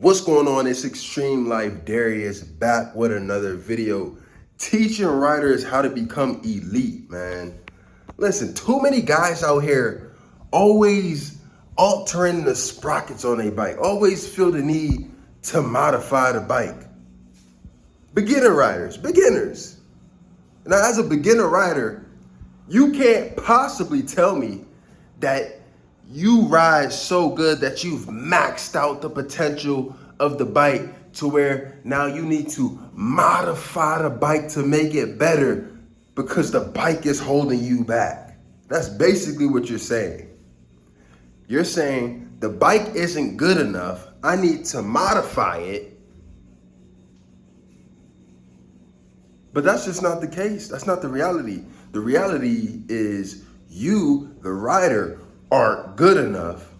What's going on? It's Extreme Life Darius back with another video teaching riders how to become elite, man. Listen, too many guys out here always altering the sprockets on their bike, always feel the need to modify the bike. Beginners. Now, as a beginner rider, you can't possibly tell me that you ride so good that you've maxed out the potential of the bike to where now you need to modify the bike to make it better because the bike is holding you back. That's basically what you're saying. You're saying the bike isn't good enough. I need to modify it. But that's just not the case. That's not the reality. The reality is you, the rider, aren't good enough,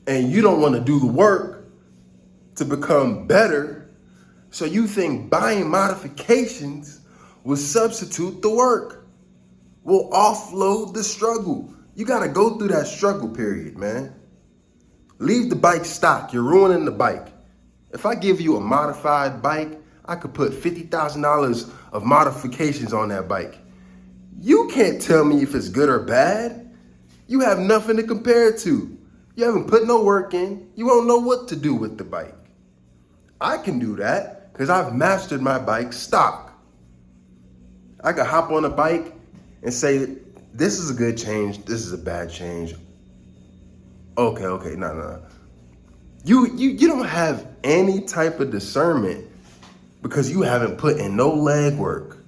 and you don't want to do the work to become better, so you think buying modifications will substitute the work, will offload the struggle. You got to go through that struggle period, man. Leave the bike stock. You're ruining the bike. If I give you a modified bike, I could put $50,000 of modifications on that bike. You can't tell me if it's good or bad. You have nothing to compare it to. You haven't put no work in. You won't know what to do with the bike. I can do that because I've mastered my bike stock. I can hop on a bike and say, this is a good change, this is a bad change. Okay, no. You don't have any type of discernment because you haven't put in no leg work.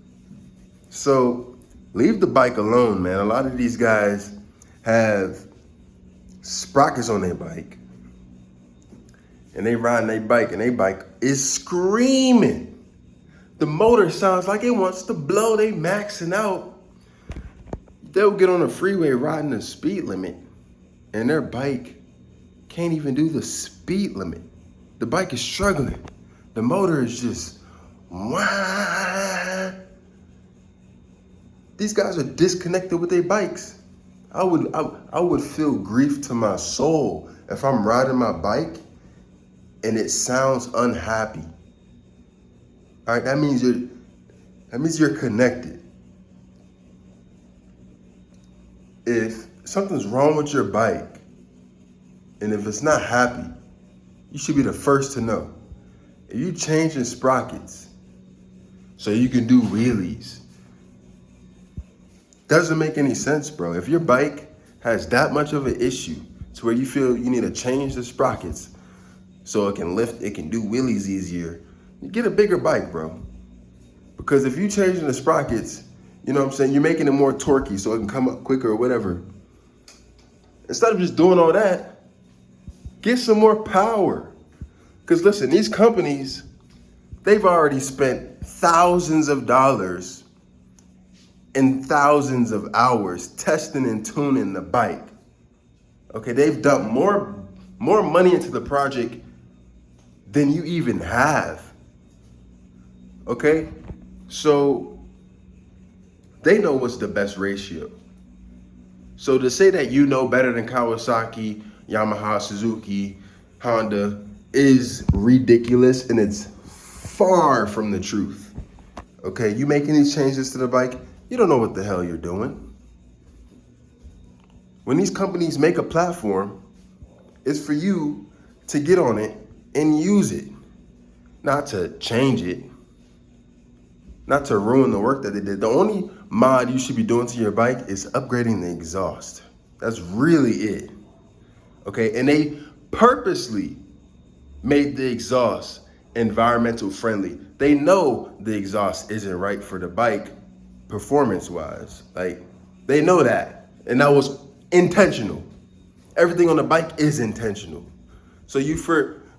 So leave the bike alone, man. A lot of these guys have sprockets on their bike and they riding their bike and their bike is screaming. The motor sounds like it wants to blow. They maxing out. They'll get on the freeway riding the speed limit and their bike can't even do the speed limit. The bike is struggling. The motor is just wah. These guys are disconnected with their bikes. I would feel grief to my soul if I'm riding my bike and it sounds unhappy. All right, that means you're connected. If something's wrong with your bike and if it's not happy, you should be the first to know. If you changing sprockets so you can do wheelies, doesn't make any sense, bro. If your bike has that much of an issue to where you feel you need to change the sprockets so it can lift, it can do wheelies easier, you get a bigger bike, bro. Because if you changing the sprockets, you know what I'm saying, you're making it more torquey so it can come up quicker or whatever. Instead of just doing all that, get some more power. Because listen, these companies, they've already spent thousands of dollars and thousands of hours testing and tuning the bike. Okay, they've dumped more money into the project than you even have. Okay, so they know what's the best ratio. So to say that you know better than Kawasaki, Yamaha, Suzuki, Honda is ridiculous, and it's far from the truth. Okay, you making these changes to the bike, you don't know what the hell you're doing. When these companies make a platform, it's for you to get on it and use it, not to change it, not to ruin the work that they did. The only mod you should be doing to your bike is upgrading the exhaust. That's really it. Okay, and they purposely made the exhaust environmental friendly. They know the exhaust isn't right for the bike performance-wise. Like, they know that, and that was intentional. Everything on the bike is intentional. So for